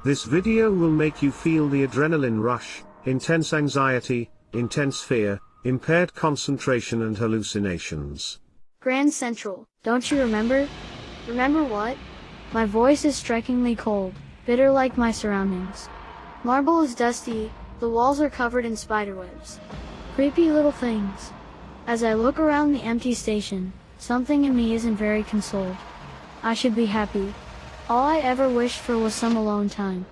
This video will make you feel the adrenaline rush, intense anxiety, intense fear, impaired concentration and hallucinations. Grand Central, don't you remember? Remember what? My voice is strikingly cold, bitter like my surroundings. Marble is dusty, the walls are covered in spiderwebs. Creepy little things. As I look around the empty station, something in me isn't very consoled. I should be happy. All I ever wished for was some alone time.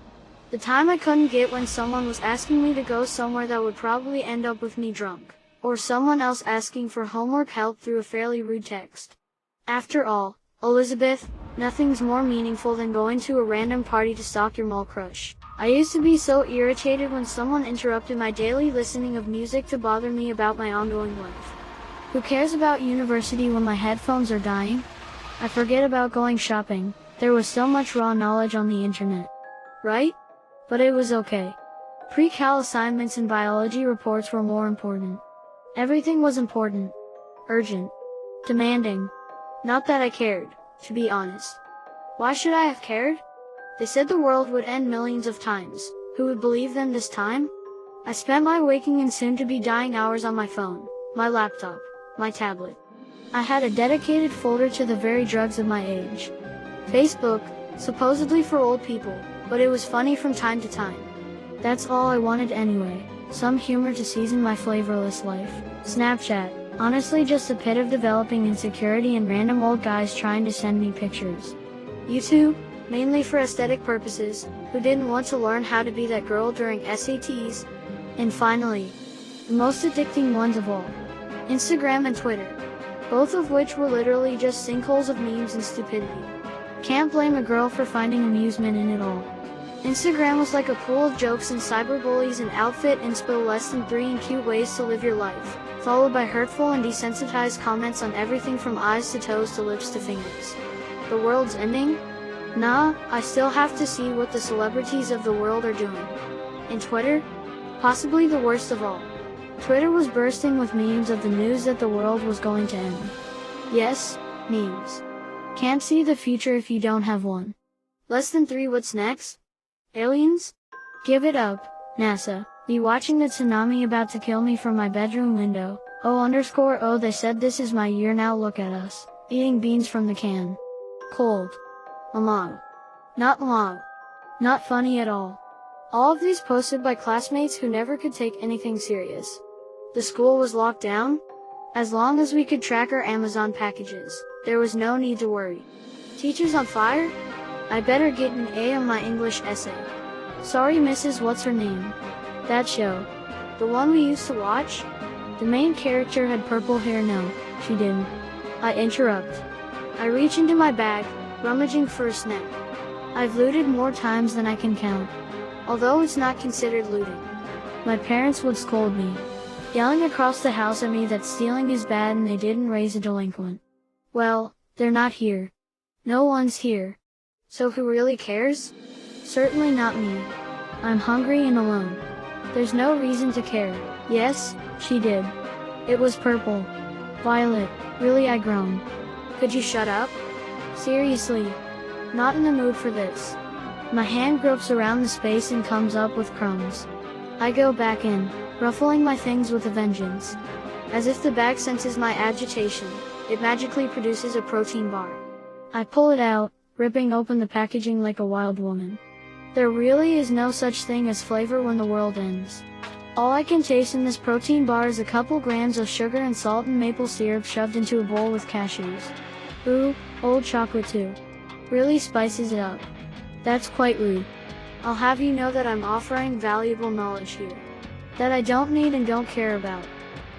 The time I couldn't get when someone was asking me to go somewhere that would probably end up with me drunk, or someone else asking for homework help through a fairly rude text. After all, Elizabeth, nothing's more meaningful than going to a random party to stalk your mall crush. I used to be so irritated when someone interrupted my daily listening of music to bother me about my ongoing life. Who cares about university when my headphones are dying? I forget about going shopping. There was so much raw knowledge on the internet. Right? But it was okay. Pre-cal assignments and biology reports were more important. Everything was important. Urgent. Demanding. Not that I cared, to be honest. Why should I have cared? They said the world would end millions of times. Who would believe them this time? I spent my waking and soon-to-be dying hours on my phone, my laptop, my tablet. I had a dedicated folder to the very drugs of my age. Facebook, supposedly for old people, but it was funny from time to time. That's all I wanted anyway, some humor to season my flavorless life. Snapchat, honestly just a pit of developing insecurity and random old guys trying to send me pictures. YouTube, mainly for aesthetic purposes, who didn't want to learn how to be that girl during SATs. And finally, the most addicting ones of all, Instagram and Twitter, both of which were literally just sinkholes of memes and stupidity. Can't blame a girl for finding amusement in it all. Instagram was like a pool of jokes and cyberbullies and outfit inspo less than 3 cute ways to live your life, followed by hurtful and desensitized comments on everything from eyes to toes to lips to fingers. The world's ending? Nah, I still have to see what the celebrities of the world are doing. And Twitter? Possibly the worst of all. Twitter was bursting with memes of the news that the world was going to end. Yes, memes. Can't see the future if you don't have one. Less than 3 what's next? Aliens? Give it up, NASA. Be watching the tsunami about to kill me from my bedroom window. Oh they said this is my year now look at us. Eating beans from the can. Cold. Among. Not long. Not funny at all. All of these posted by classmates who never could take anything serious. The school was locked down? As long as we could track our Amazon packages, there was no need to worry. Teachers on fire? I better get an A on my English essay. Sorry Mrs. What's her name? That show. The one we used to watch? The main character had purple hair. No, she didn't. I interrupt. I reach into my bag, rummaging for a snack. I've looted more times than I can count. Although it's not considered looting. My parents would scold me, yelling across the house at me that stealing is bad and they didn't raise a delinquent. Well, they're not here. No one's here. So who really cares? Certainly not me. I'm hungry and alone. There's no reason to care. Yes, she did. It was purple. Violet, really I groaned. Could you shut up? Seriously. Not in the mood for this. My hand gropes around the space and comes up with crumbs. I go back in, ruffling my things with a vengeance. As if the bag senses my agitation, it magically produces a protein bar. I pull it out, ripping open the packaging like a wild woman. There really is no such thing as flavor when the world ends. All I can taste in this protein bar is a couple grams of sugar and salt and maple syrup shoved into a bowl with cashews. Ooh, old chocolate too. Really spices it up. That's quite rude. I'll have you know that I'm offering valuable knowledge here. That I don't need and don't care about.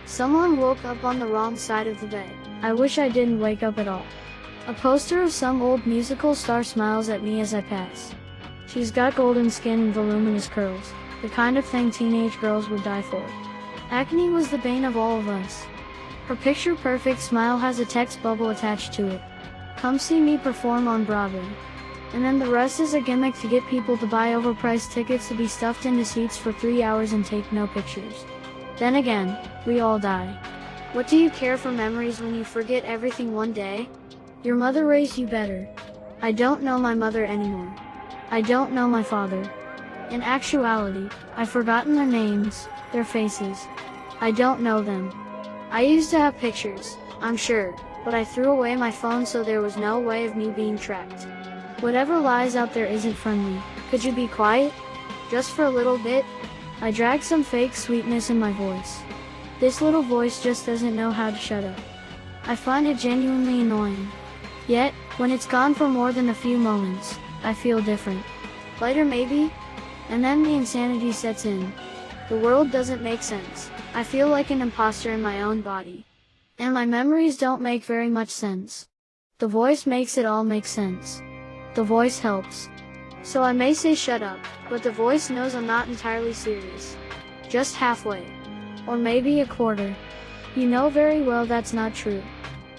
Someone woke up on the wrong side of the bed. I wish I didn't wake up at all. A poster of some old musical star smiles at me as I pass. She's got golden skin and voluminous curls, the kind of thing teenage girls would die for. Acne was the bane of all of us. Her picture-perfect smile has a text bubble attached to it. Come see me perform on Broadway. And then the rest is a gimmick to get people to buy overpriced tickets to be stuffed into seats for 3 hours and take no pictures. Then again, we all die. What do you care for memories when you forget everything one day? Your mother raised you better. I don't know my mother anymore. I don't know my father. In actuality, I've forgotten their names, their faces. I don't know them. I used to have pictures, I'm sure, but I threw away my phone so there was no way of me being tracked. Whatever lies out there isn't friendly. Could you be quiet? Just for a little bit? I dragged some fake sweetness in my voice. This little voice just doesn't know how to shut up. I find it genuinely annoying. Yet, when it's gone for more than a few moments, I feel different. Lighter maybe? And then the insanity sets in. The world doesn't make sense. I feel like an imposter in my own body. And my memories don't make very much sense. The voice makes it all make sense. The voice helps. So I may say shut up, but the voice knows I'm not entirely serious. Just halfway. Or maybe a quarter. You know very well that's not true.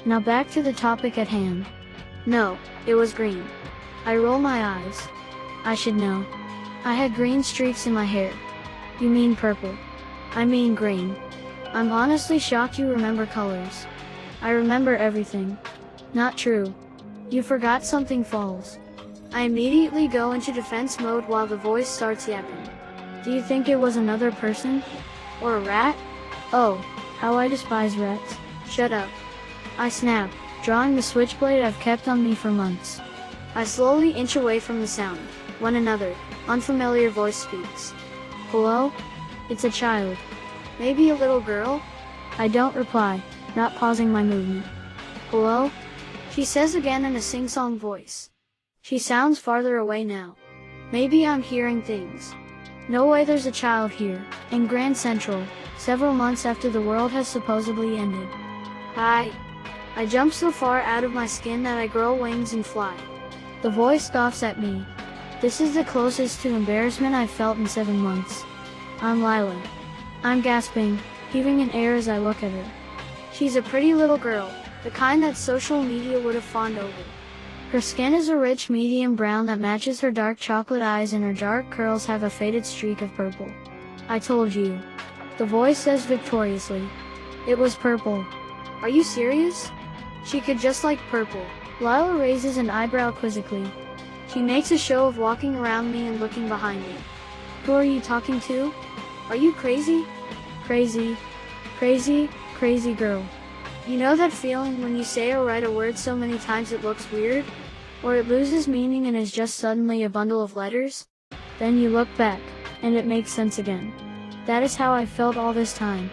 Now back to the topic at hand. No, it was green. I roll my eyes. I should know. I had green streaks in my hair. You mean purple. I mean green. I'm honestly shocked you remember colors. I remember everything. Not true. You forgot something falls. I immediately go into defense mode while the voice starts yapping. Do you think it was another person? Or a rat? Oh, how I despise rats. Shut up. I snap, drawing the switchblade I've kept on me for months. I slowly inch away from the sound, when another, unfamiliar voice speaks. Hello? It's a child. Maybe a little girl? I don't reply, not pausing my movement. Hello? She says again in a sing-song voice. She sounds farther away now. Maybe I'm hearing things. No way there's a child here, in Grand Central, several months after the world has supposedly ended. Hi. I jump so far out of my skin that I grow wings and fly. The voice scoffs at me. This is the closest to embarrassment I've felt in 7 months. I'm Lila. I'm gasping, heaving in air as I look at her. She's a pretty little girl, the kind that social media would have fawned over. Her skin is a rich medium brown that matches her dark chocolate eyes, and her dark curls have a faded streak of purple. I told you. The voice says victoriously. It was purple. Are you serious? She could just like purple. Lila raises an eyebrow quizzically. She makes a show of walking around me and looking behind me. Who are you talking to? Are you crazy? Crazy. Crazy, crazy girl. You know that feeling when you say or write a word so many times it looks weird? Or it loses meaning and is just suddenly a bundle of letters? Then you look back, and it makes sense again. That is how I felt all this time.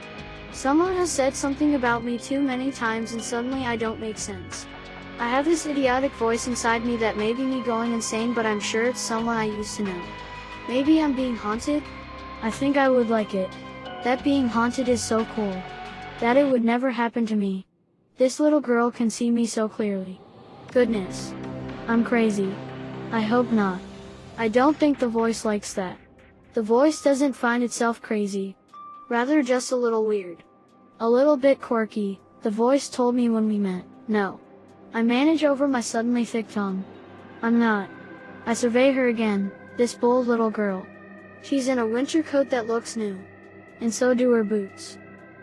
Someone has said something about me too many times and suddenly I don't make sense. I have this idiotic voice inside me that may be me going insane, but I'm sure it's someone I used to know. Maybe I'm being haunted? I think I would like it. That being haunted is so cool. That it would never happen to me. This little girl can see me so clearly. Goodness. I'm crazy. I hope not. I don't think the voice likes that. The voice doesn't find itself crazy. Rather just a little weird. A little bit quirky, the voice told me when we met. No. I manage over my suddenly thick tongue. I'm not. I survey her again, this bold little girl. She's in a winter coat that looks new. And so do her boots.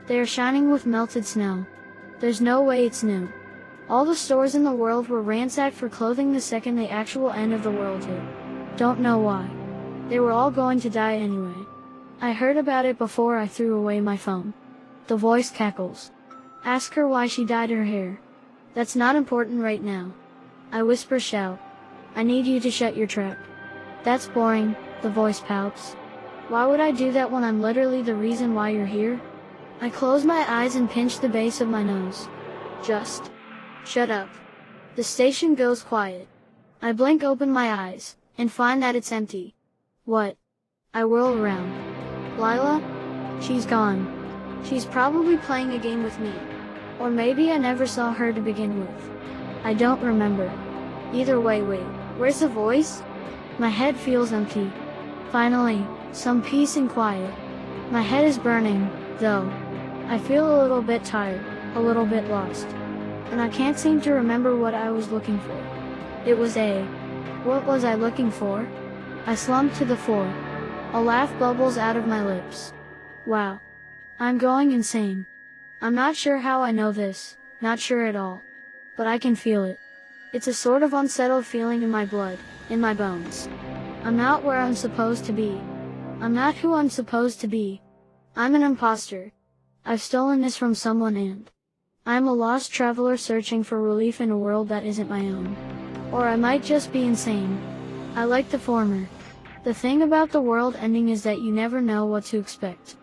They are shining with melted snow. There's no way it's new. All the stores in the world were ransacked for clothing the second the actual end of the world hit. Don't know why. They were all going to die anyway. I heard about it before I threw away my phone. The voice cackles. Ask her why she dyed her hair. That's not important right now. I whisper shout. I need you to shut your trap. That's boring, the voice pouts. Why would I do that when I'm literally the reason why you're here? I close my eyes and pinch the base of my nose. Just shut up. The station goes quiet. I blink open my eyes, and find that it's empty. What? I whirl around. Lila? She's gone. She's probably playing a game with me. Or maybe I never saw her to begin with. I don't remember. Either way, wait, where's the voice? My head feels empty. Finally, some peace and quiet. My head is burning, though. I feel a little bit tired, a little bit lost. And I can't seem to remember what I was looking for. What was I looking for? I slump to the floor. A laugh bubbles out of my lips. Wow. I'm going insane. I'm not sure how I know this, not sure at all. But I can feel it. It's a sort of unsettled feeling in my blood, in my bones. I'm not where I'm supposed to be. I'm not who I'm supposed to be. I'm an imposter. I've stolen this from someone and I'm a lost traveler searching for relief in a world that isn't my own. Or I might just be insane. I like the former. The thing about the world ending is that you never know what to expect.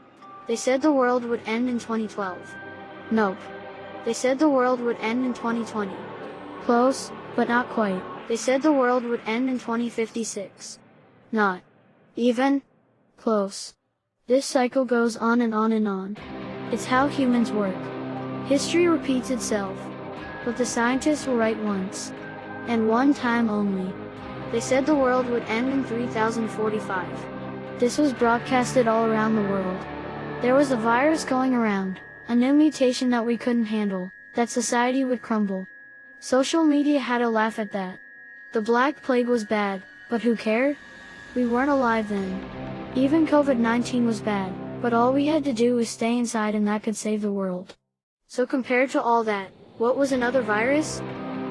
They said the world would end in 2012. Nope. They said the world would end in 2020. Close, but not quite. They said the world would end in 2056. Not even close. This cycle goes on and on and on. It's how humans work. History repeats itself. But the scientists were right once. And one time only. They said the world would end in 3045. This was broadcasted all around the world. There was a virus going around, a new mutation that we couldn't handle, that society would crumble. Social media had a laugh at that. The Black Plague was bad, but who cared? We weren't alive then. Even COVID-19 was bad, but all we had to do was stay inside and that could save the world. So compared to all that, what was another virus?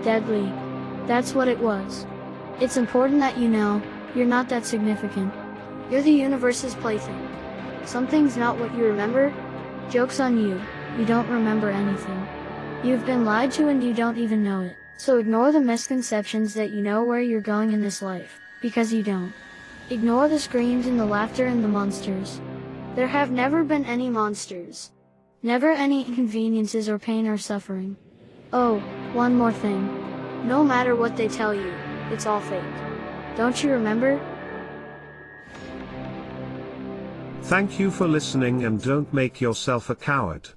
Deadly. That's what it was. It's important that you know, you're not that significant. You're the universe's plaything. Something's not what you remember? Joke's on you, you don't remember anything. You've been lied to and you don't even know it. So ignore the misconceptions that you know where you're going in this life, because you don't. Ignore the screams and the laughter and the monsters. There have never been any monsters. Never any inconveniences or pain or suffering. Oh, one more thing. No matter what they tell you, it's all fake. Don't you remember? Thank you for listening and don't make yourself a coward.